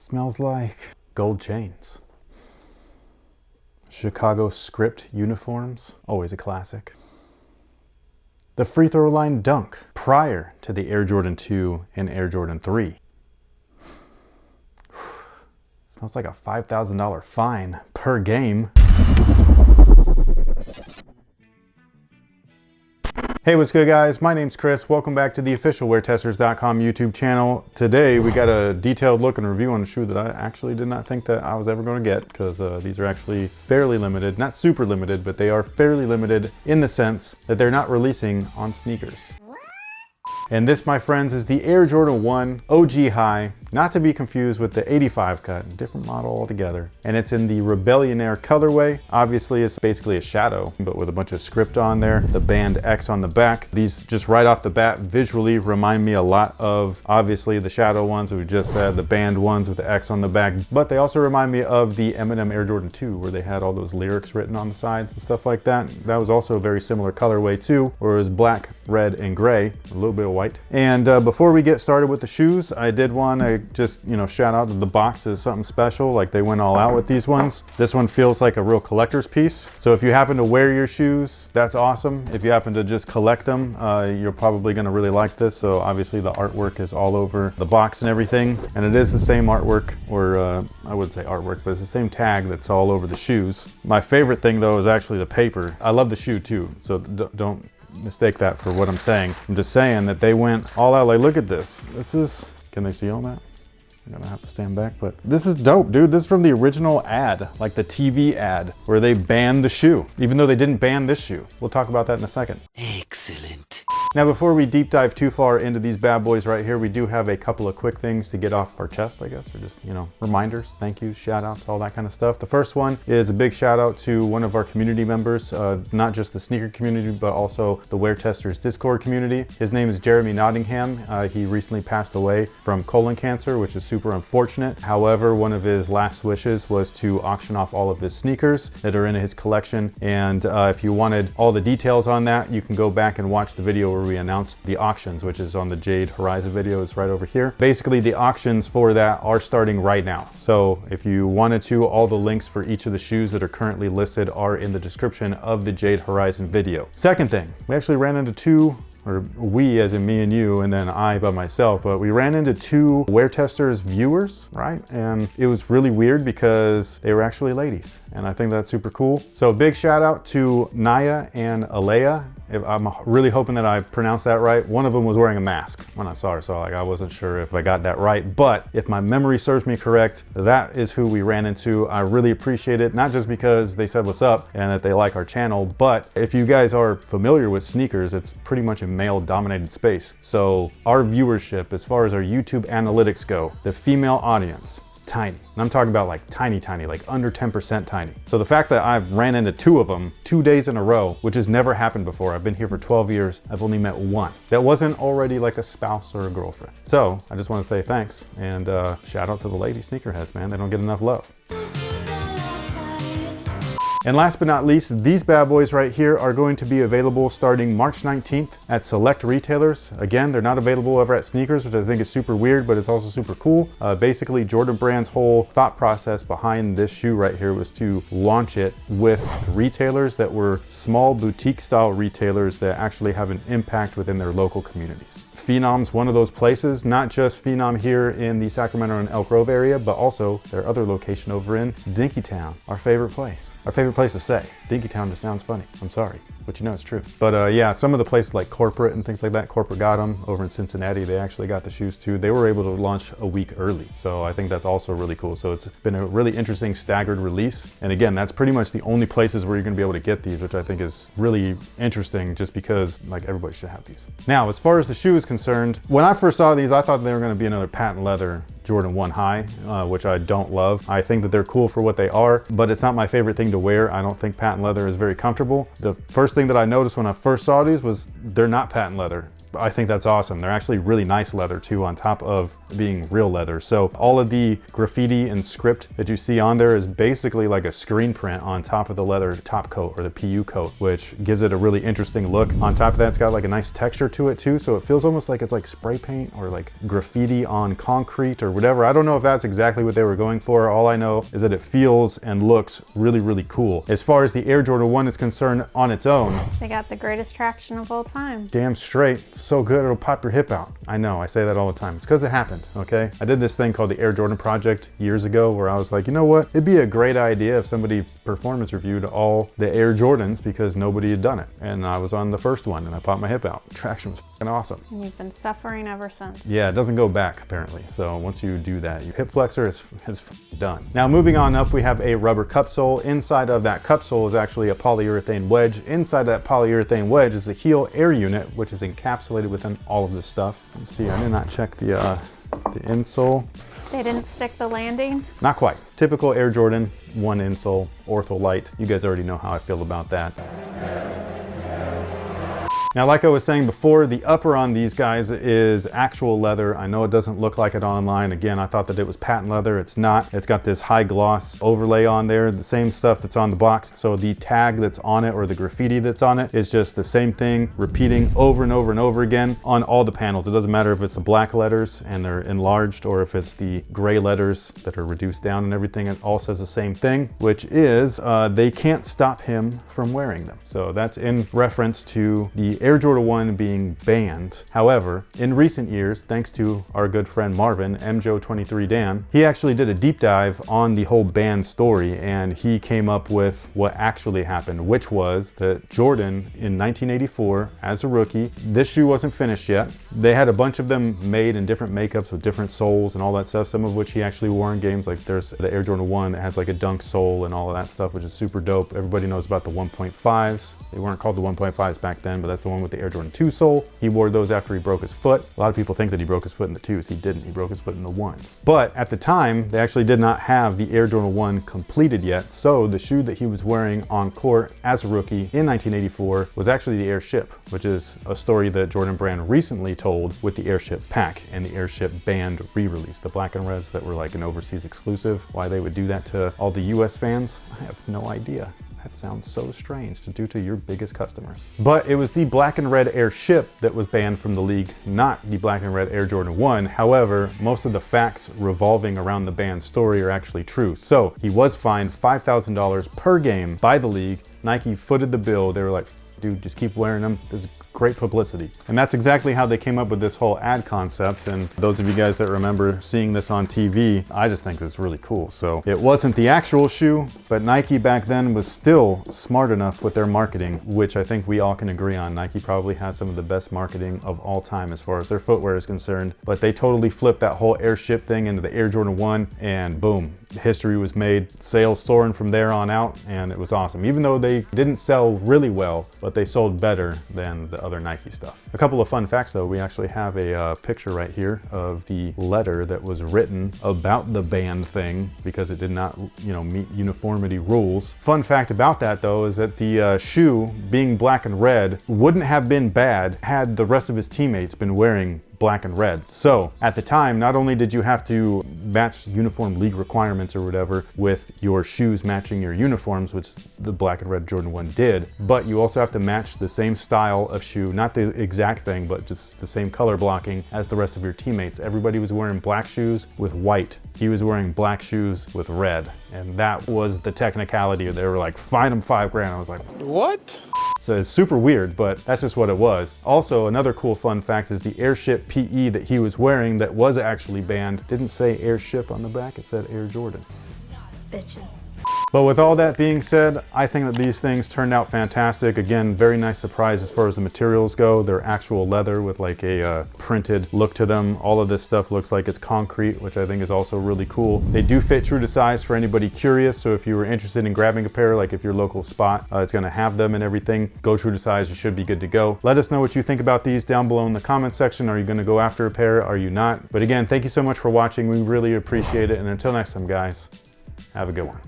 Smells like gold chains. Chicago script uniforms, always a classic. The free throw line dunk prior to the Air Jordan 2 and Air Jordan 3. Smells like a $5,000 fine per game. Hey, what's good guys? My name's Chris. Welcome back to the official WearTesters.com YouTube channel. Today we got a detailed look and review on a shoe that I actually did not think that I was ever going to get, because these are actually fairly limited. Not super limited, but they are fairly limited in the sense that they're not releasing on sneakers. And this, my friends, is the Air Jordan 1 OG High, not to be confused with the 85 cut, different model altogether. And it's in the Rebellionaire colorway. Obviously, it's basically a shadow, but with a bunch of script on there, the band X on the back. These just right off the bat visually remind me a lot of, obviously, the shadow ones we just said, the band ones with the X on the back, but they also remind me of the Eminem Air Jordan 2, where they had all those lyrics written on the sides and stuff like that. That was also a very similar colorway too, where it was black, red, and gray, a little bit of white. And before we get started with the shoes, I did want to just, shout out that the box is something special. Like, they went all out with these ones. This one feels like a real collector's piece. So if you happen to wear your shoes, that's awesome. If you happen to just collect them, you're probably going to really like this. So obviously the artwork is all over the box and everything. And it is the same artwork, or I wouldn't say artwork, but it's the same tag that's all over the shoes. My favorite thing though is actually the paper. I love the shoe too, so don't mistake that for what I'm saying. I'm just saying that they went all out. Like, look at this. This is, can they see all that? I'm gonna have to stand back, but this is dope, dude. This is from the original ad, like the TV ad, where they banned the shoe, even though they didn't ban this shoe. We'll talk about that in a second. Excellent. Now, before we deep dive too far into these bad boys right here, we do have a couple of quick things to get off our chest, I guess, or just, reminders, thank yous, shout outs, all that kind of stuff. The first one is a big shout out to one of our community members, not just the sneaker community, but also the WearTesters Discord community. His name is Jeremy Nottingham. He recently passed away from colon cancer, which is super unfortunate. However, one of his last wishes was to auction off all of his sneakers that are in his collection. And if you wanted all the details on that, you can go back and watch the video where we announced the auctions, which is on the Jade Horizon video. It's right over here. Basically, the auctions for that are starting right now. So if you wanted to, all the links for each of the shoes that are currently listed are in the description of the Jade Horizon video. Second thing, we actually ran into two, or we as in me and you, and then I by myself, but we ran into two WearTesters viewers, right? And it was really weird because they were actually ladies, and I think that's super cool. So big shout out to Naya and Alea. I'm really hoping that I pronounced that right. One of them was wearing a mask when I saw her, so I wasn't sure if I got that right, but if my memory serves me correct, that is who we ran into. I really appreciate it, not just because they said what's up and that they like our channel, but if you guys are familiar with sneakers, it's pretty much a male-dominated space. So our viewership, as far as our YouTube analytics go, the female audience, tiny. And I'm talking about like tiny, like under 10% tiny. So the fact that I've ran into two of them 2 days in a row, which has never happened before. I've been here for 12 years. I've only met one that wasn't already like a spouse or a girlfriend. So I just want to say thanks, and shout out to the lady sneakerheads, man. They don't get enough love. And last but not least, these bad boys right here are going to be available starting March 19th at select retailers. Again, they're not available over at Sneakers, which I think is super weird, but it's also super cool. Basically, Jordan Brand's whole thought process behind this shoe right here was to launch it with retailers that were small boutique style retailers that actually have an impact within their local communities. Phenom's one of those places, not just Phenom here in the Sacramento and Elk Grove area, but also their other location over in Dinkytown, our favorite place. Our favorite place to say. Dinkytown just sounds funny. I'm sorry, but it's true. But yeah, some of the places like Corporate and things like that, Corporate got them over in Cincinnati. They actually got the shoes too. They were able to launch a week early. So I think that's also really cool. So it's been a really interesting staggered release. And again, that's pretty much the only places where you're gonna be able to get these, which I think is really interesting just because like everybody should have these. Now, as far as the shoe is concerned, when I first saw these, I thought they were gonna be another patent leather Jordan 1 High, which I don't love. I think that they're cool for what they are, but it's not my favorite thing to wear. I don't think patent leather is very comfortable. The first thing that I noticed when I first saw these was they're not patent leather. I think that's awesome. They're actually really nice leather too, on top of being real leather. So all of the graffiti and script that you see on there is basically like a screen print on top of the leather top coat, or the PU coat, which gives it a really interesting look. On top of that, it's got like a nice texture to it too, so it feels almost like it's like spray paint or like graffiti on concrete or whatever. I don't know if that's exactly what they were going for. All I know is that it feels and looks really, really cool. As far as the Air Jordan 1 is concerned on its own, they got the greatest traction of all time. Damn straight. It's so good it'll pop your hip out. I know, I say that all the time. It's because it happened, okay? I did this thing called the Air Jordan Project years ago where I was like, you know what? It'd be a great idea if somebody performance reviewed all the Air Jordans, because nobody had done it. And I was on the first one and I popped my hip out. The traction was fucking awesome. And you've been suffering ever since. Yeah, it doesn't go back apparently. So once you do that, your hip flexor is done. Now moving on up, we have a rubber cup sole. Inside of that cup sole is actually a polyurethane wedge. Inside of that polyurethane wedge is a heel air unit, which is encapsulated within all of this stuff. Let's see, I did not check the insole. They didn't stick the landing? Not quite. Typical Air Jordan 1 insole, ortho light. You guys already know how I feel about that. Now, like I was saying before, the upper on these guys is actual leather. I know it doesn't look like it online. Again, I thought that it was patent leather. It's not. It's got this high gloss overlay on there, the same stuff that's on the box. So the tag that's on it, or the graffiti that's on it, is just the same thing repeating over and over and over again on all the panels. It doesn't matter if it's the black letters and they're enlarged, or if it's the gray letters that are reduced down and everything. It all says the same thing, which is they can't stop him from wearing them. So that's in reference to the Air Jordan 1 being banned. However, in recent years, thanks to our good friend Marvin, MJO23Dan, he actually did a deep dive on the whole ban story, and he came up with what actually happened, which was that Jordan in 1984, as a rookie, this shoe wasn't finished yet. They had a bunch of them made in different makeups with different soles and all that stuff, some of which he actually wore in games. Like there's the Air Jordan 1 that has like a dunk sole and all of that stuff, which is super dope. Everybody knows about the 1.5s. They weren't called the 1.5s back then, but that's the one with the Air Jordan 2 sole. He wore those after he broke his foot. A lot of people think that he broke his foot in the 2s. He didn't. He broke his foot in the 1s. But at the time, they actually did not have the Air Jordan 1 completed yet. So the shoe that he was wearing on court as a rookie in 1984 was actually the Airship, which is a story that Jordan Brand recently told with the Airship pack and the Airship band re-release, the black and reds that were like an overseas exclusive. Why they would do that to all the US fans, I have no idea. That sounds so strange to do to your biggest customers. But it was the black and red Airship that was banned from the league, not the black and red Air Jordan 1. However, most of the facts revolving around the ban story are actually true. So he was fined $5,000 per game by the league. Nike footed the bill. They were like, dude, just keep wearing them. This is great publicity. And that's exactly how they came up with this whole ad concept. And those of you guys that remember seeing this on TV, I just think it's really cool. So it wasn't the actual shoe, but Nike back then was still smart enough with their marketing, which I think we all can agree on. Nike probably has some of the best marketing of all time as far as their footwear is concerned, but they totally flipped that whole Airship thing into the Air Jordan 1, and boom, history was made. Sales soaring from there on out, and it was awesome. Even though they didn't sell really well, but they sold better than the other Nike stuff. A couple of fun facts though, we actually have a picture right here of the letter that was written about the banned thing because it did not, meet uniformity rules. Fun fact about that though is that the shoe being black and red wouldn't have been bad had the rest of his teammates been wearing black and red. So at the time, not only did you have to match uniform league requirements or whatever with your shoes matching your uniforms, which the black and red Jordan 1 did, but you also have to match the same style of shoe, not the exact thing, but just the same color blocking as the rest of your teammates. Everybody was wearing black shoes with white. He was wearing black shoes with red. And that was the technicality. They were like, fine him $5,000. I was like, what? So it's super weird, but that's just what it was. Also, another cool fun fact is the Airship PE that he was wearing that was actually banned didn't say Airship on the back, it said Air Jordan. Bitchin'. But with all that being said, I think that these things turned out fantastic. Again, very nice surprise as far as the materials go. They're actual leather with like a printed look to them. All of this stuff looks like it's concrete, which I think is also really cool. They do fit true to size for anybody curious. So if you were interested in grabbing a pair, like if your local spot is gonna have them and everything, go true to size, you should be good to go. Let us know what you think about these down below in the comment section. Are you gonna go after a pair? Are you not? But again, thank you so much for watching. We really appreciate it. And until next time, guys, have a good one.